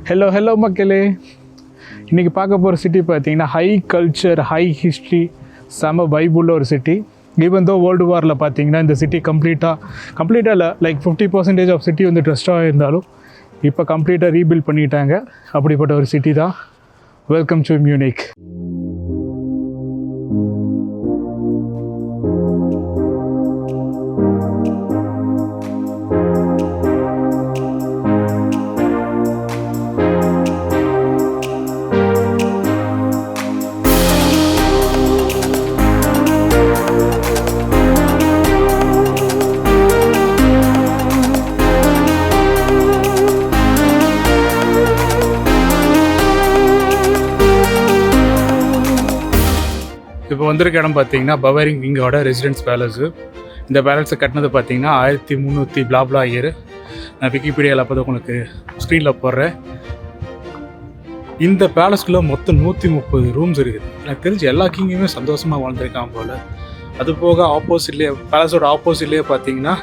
Hello மக்களே. இன்றைக்கி பார்க்க போகிற சிட்டி பார்த்தீங்கன்னா ஹை கல்ச்சர், ஹை ஹிஸ்ட்ரி, செம வைபுள்ள ஒரு சிட்டி. ஈவன் தோ வேர்ல்டு வாரில் பார்த்தீங்கன்னா இந்த சிட்டி கம்ப்ளீட்டாக இல்லை, லைக் 50% ஆஃப் சிட்டி வந்து ட்ரஸ்டாக இருந்தாலும் இப்போ கம்ப்ளீட்டாக ரீபில்ட் பண்ணிட்டாங்க. அப்படிப்பட்ட ஒரு சிட்டி தான். Welcome to Munich. இப்போ வந்திருக்க இடம் பார்த்தீங்கன்னா பவேரிங் கிங்கோட ரெசிடென்ஸ் பேலஸு. இந்த பேலஸை கட்டினது பார்த்தீங்கன்னா 1300 பிளாப்லா இயர். நான் விக்கிபீடியாவில் அப்போ உங்களுக்கு ஸ்க்ரீனில் போடுறேன். இந்த பேலஸ்குள்ளே மொத்தம் 130 ரூம்ஸ் இருக்குது. எனக்கு தெரிஞ்சு எல்லா கிங்குமே சந்தோஷமாக வாழ்ந்துருக்கான் போல். அது போக ஆப்போசிட்லேயே, பேலஸோட ஆப்போசிட்லேயே பார்த்தீங்கன்னா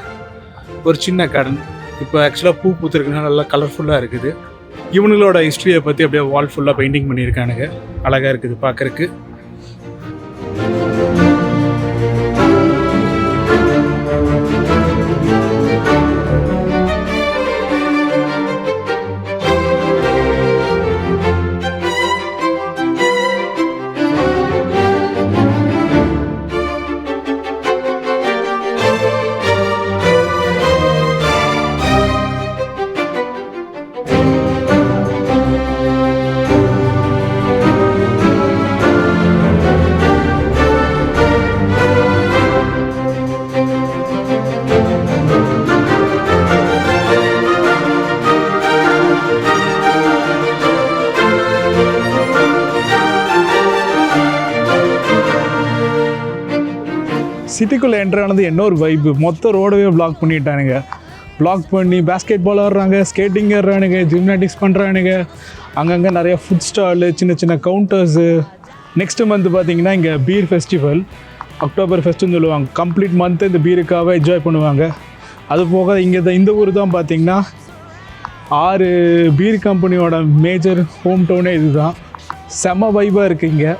ஒரு சின்ன கார்டன். இப்போ ஆக்சுவலாக பூ பூத்துருக்குன்னா நல்லா கலர்ஃபுல்லாக இருக்குது. இவங்களோட ஹிஸ்ட்ரியை பற்றி அப்படியே வால் ஃபுல்லாக பெயிண்டிங் பண்ணியிருக்கானுங்க. அழகாக இருக்குது பார்க்குறக்கு. சிட்டிக்குள்ளே என்ட்ரு ஆனது என்ன ஒரு வைப்பு. மொத்த ரோடவே பிளாக் பண்ணிட்டானுங்க. பிளாக் பண்ணி பேஸ்கெட் பால் ஆடுறாங்க, ஸ்கேட்டிங் ஏறுறானுங்க, ஜிம்னாட்டிக்ஸ் பண்ணுறானுங்க. அங்கங்கே நிறைய ஃபுட் ஸ்டாலு, சின்ன சின்ன கவுண்டர்ஸு. நெக்ஸ்ட் மந்த் பார்த்திங்கன்னா இங்கே பீர் ஃபெஸ்டிவல், அக்டோபர் ஃபெஸ்ட்டுன்னு சொல்லுவாங்க. கம்ப்ளீட் மந்த்து இந்த பீருக்காக என்ஜாய் பண்ணுவாங்க. அது போக இங்கே இந்த ஊர் தான் பார்த்திங்கன்னா 6 பீர் கம்பெனியோட மேஜர் ஹோம் டவுனே இது தான். செம்ம வைப்பாக இருக்குது இங்கே.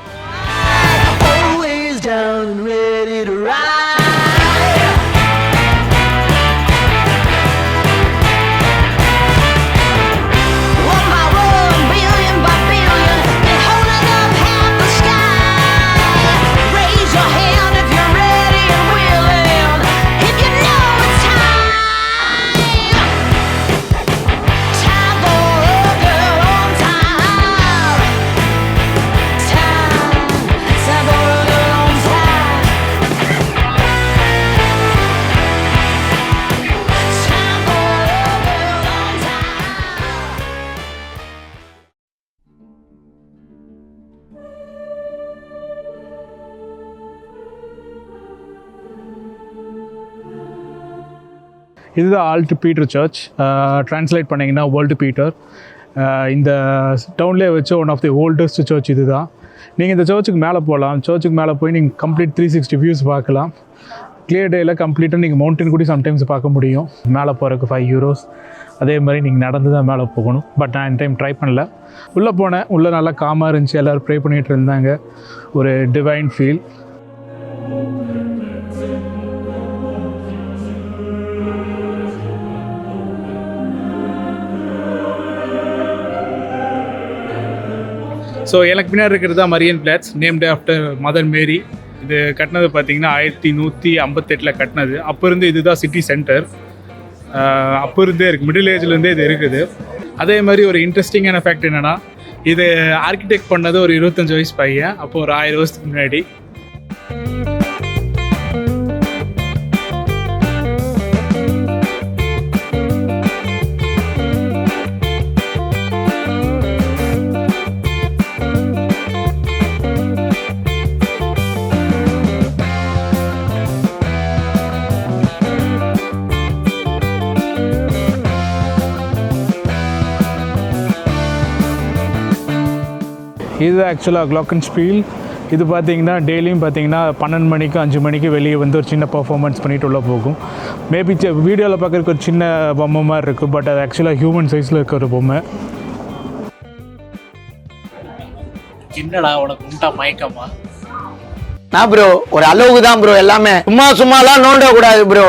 இதுதான் ஆல்ட் பீட்டர் சர்ச். ட்ரான்ஸ்லேட் பண்ணிங்கன்னா வேர்ல்டு பீட்டர். இந்த டவுன்லேயே வச்சு one of the oldest church இது தான். நீங்கள் இந்த சர்ச்சுக்கு மேலே போகலாம். சர்ச்சுக்கு மேலே போய் நீங்கள் கம்ப்ளீட் 360 வியூஸ் பார்க்கலாம். கிளியர் டேயில் கம்ப்ளீட்டாக நீங்கள் மவுண்டன் கூட சம்டைம்ஸ் பார்க்க முடியும். மேலே போகிறதுக்கு 5 euros. அதே மாதிரி நீங்கள் நடந்து தான் மேலே போகணும். பட் நான் இந்த டைம் ட்ரை பண்ணல. உள்ளே போனேன். உள்ளே நல்லா காமாக இருந்துச்சு. எல்லோரும் ப்ரே பண்ணிகிட்டு இருந்தாங்க. ஒரு டிவைன் ஃபீல். ஸோ எனக்கு பின்னாடி இருக்கிறது தான் Marian flats, named after mother Mary. இது கட்டினது பார்த்திங்கன்னா 1158 கட்டினது. அப்போ இருந்து இதுதான் சிட்டி சென்டர். அப்போ இருந்தே இருக்குது, மிடில் ஏஜ்லேருந்தே இது இருக்குது. அதே மாதிரி ஒரு இன்ட்ரெஸ்டிங்கான ஃபேக்ட் என்னென்னா, இது ஆர்கிடெக்ட் பண்ணது ஒரு 25 வயசு பையன். அப்போது ஒரு 1000 வருஷத்துக்கு முன்னாடி. இது ஆக்சுவலாக க்ளாக்கன்ஸ்பீல். இது பார்த்தீங்கன்னா டெய்லியும் பார்த்தீங்கன்னா 12 மணிக்கு 5 மணிக்கு வெளியே வந்து ஒரு சின்ன பர்ஃபார்மன்ஸ் பண்ணிட்டு உள்ளே போகும். மேபி வீடியோவில் பார்க்குறதுக்கு ஒரு சின்ன பொம்மை மாதிரி இருக்குது, பட் அது ஆக்சுவலாக ஹியூமன் சைஸில் இருக்கிற ஒரு பொம்மை. என்னடா உனக்கு உண்டா மயக்கமா? நான் ப்ரோ ஒரு அளவுக்கு தான் ப்ரோ, எல்லாமே சும்மாலாம் நோண்ட கூடாது ப்ரோ.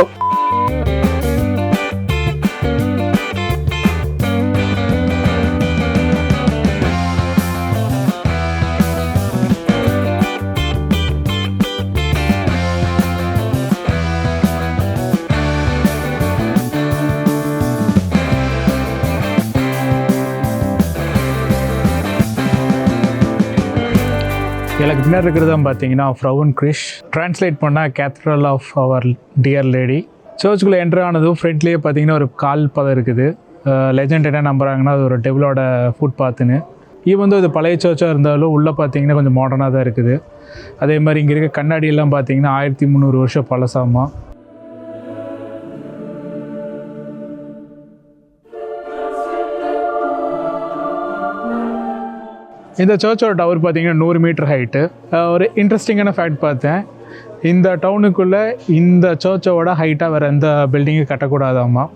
எனக்கு பின்னாடி இருக்கிறது தான் பார்த்தீங்கன்னா ஃப்ரவுன் கிரிஷ், ட்ரான்ஸ்லேட் பண்ணால் cathedral of our dear lady. சர்ச்சுக்குள்ளே என்ட்ரு ஆனதும் ஃப்ரண்ட்லேயே பார்த்தீங்கன்னா ஒரு கால் பதம் இருக்குது. லெஜெண்ட் என்ன நம்புறாங்கன்னா அது ஒரு டெவிலோட ஃபுட் பாத்துன்னு. ஈவன் இது பழைய சர்ச்சாக இருந்தாலும் உள்ளே பார்த்தீங்கன்னா கொஞ்சம் மாடர்னாக தான் இருக்குது. அதே மாதிரி இங்கே இருக்க கண்ணாடியெல்லாம் பார்த்தீங்கன்னா 1300 வருஷம் பழசாமா. இந்த சர்ச்சோட டவர் பார்த்தீங்கன்னா 100 மீட்டர் ஹைட்டு. ஒரு இன்ட்ரெஸ்டிங்கான ஃபேக்ட் பார்த்தேன், இந்த டவுனுக்குள்ளே இந்த சர்ச்சோட ஹைட்டாக வேறு எந்த பில்டிங்கும் கட்டக்கூடாதாம்மா.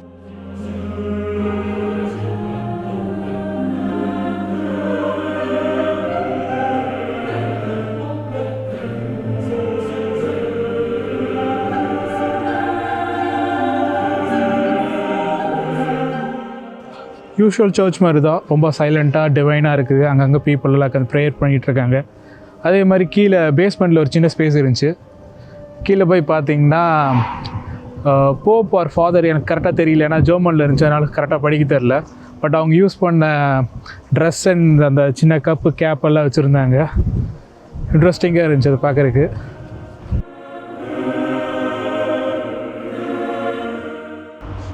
யூஷுவல் சர்ச் மாதிரி தான், ரொம்ப சைலண்ட்டாக டிவைனாக இருக்குது. அங்கங்கே பீப்புளெல்லாம் உட்காந்து ப்ரேயர் பண்ணிகிட்ருக்காங்க. அதே மாதிரி கீழே பேஸ்மெண்ட்டில் ஒரு சின்ன ஸ்பேஸ் இருந்துச்சு. கீழே போய் பார்த்தீங்கன்னா போப் ஆர் ஃபாதர் எனக்கு கரெக்டாக தெரியல, ஏன்னா ஜெர்மனில் இருந்துச்சு, அதனால் கரெக்டாக படிக்க தெரில. பட் அவங்க யூஸ் பண்ண ட்ரெஸ் அண்ட் அந்த சின்ன கப்பு கேப்பெல்லாம் வச்சுருந்தாங்க. இன்ட்ரெஸ்டிங்காக இருந்துச்சு அது பார்க்குறதுக்கு.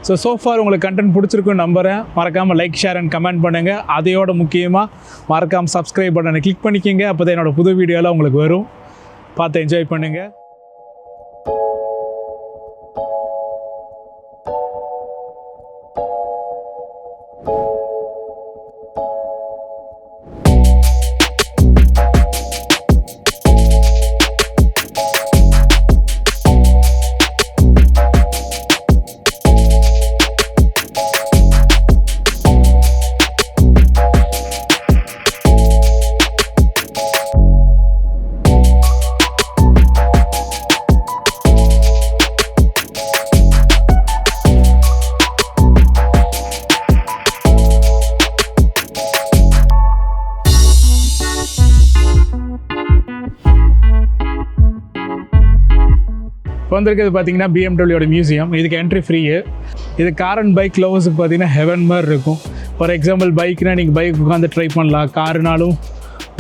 ஸோ ஃபார் உங்களுக்கு கண்டென்ட் பிடிச்சிருக்குன்னு நம்புகிறேன். மறக்காமல் லைக், ஷேர் அண்ட் கமெண்ட் பண்ணுங்கள். அதையோட முக்கியமாக மறக்காமல் சப்ஸ்கிரைப் பட்டனை கிளிக் பண்ணிக்கோங்க. அப்போ தான் என்னோடய புது வீடியோலாம் உங்களுக்கு வரும். பார்த்து என்ஜாய் பண்ணுங்கள். இப்போ வந்திருக்கிறது பார்த்தீங்கன்னா பிஎம்டபிள்யூட மியூசியம். இதுக்கு என்ட்ரி ஃப்ரீ. இது கார் அண்ட் பைக் லவர்ஸுக்கு பார்த்தீங்கன்னா ஹெவன் மாதிரி இருக்கும். ஃபார் எக்ஸாம்பிள் பைக்னால் நீங்கள் பைக் உட்காந்து ட்ரை பண்ணலாம். காருனாலும்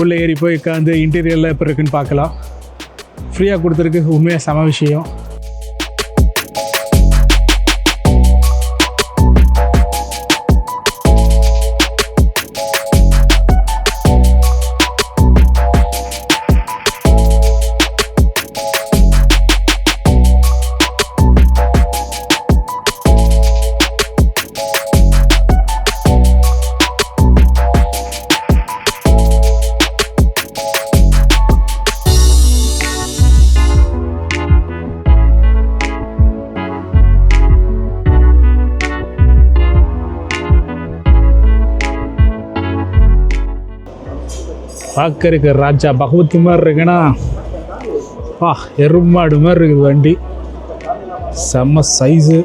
உள்ளே ஏறி போய் உட்காந்து இன்டீரியரில் எப்படி இருக்குன்னு பார்க்கலாம். ஃப்ரீயாக கொடுத்துருக்கு, உண்மையாக செம விஷயம். பார்க்கறதுக்கு ராஜா பகவதி மாதிரி இருக்குன்னா எருமாடு மாதிரி இருக்குது வண்டி. செம்ம சைஸு.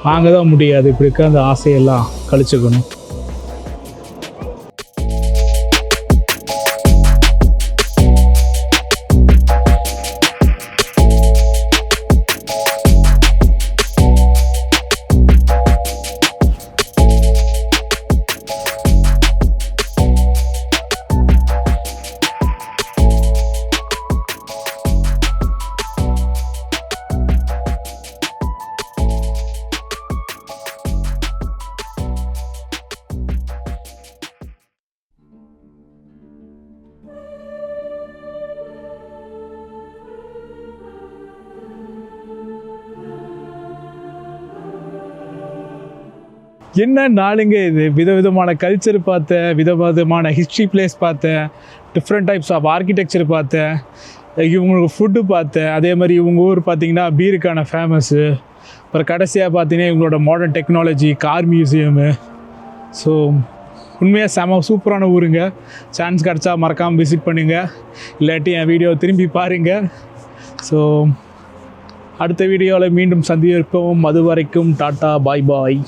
வாங்க தான் முடியாது, இப்படி இருக்க அந்த ஆசையெல்லாம் கழிச்சுக்கணும். என்ன நாளுங்க இது, விதவிதமான கல்ச்சர் பார்த்தேன், விதவிதமான ஹிஸ்ட்ரி பிளேஸ் பார்த்தேன், டிஃப்ரெண்ட் டைப்ஸ் ஆஃப் ஆர்கிடெக்சர் பார்த்தேன், இவங்களுக்கு ஃபுட்டு பார்த்தேன். அதே மாதிரி இவங்க ஊர் பார்த்திங்கன்னா பீருக்கான ஃபேமஸ்ஸு. அப்புறம் கடைசியாக பார்த்தீங்கன்னா இவங்களோட modern technology, car museum. So உண்மையாக செம சூப்பரான ஊருங்க. சான்ஸ் கிடச்சா மறக்காமல் விசிட் பண்ணுங்கள், இல்லாட்டி என் வீடியோ திரும்பி பாருங்கள். ஸோ அடுத்த வீடியோவில் மீண்டும் சந்திப்போம். அது வரைக்கும் டாட்டா பாய் பாய்.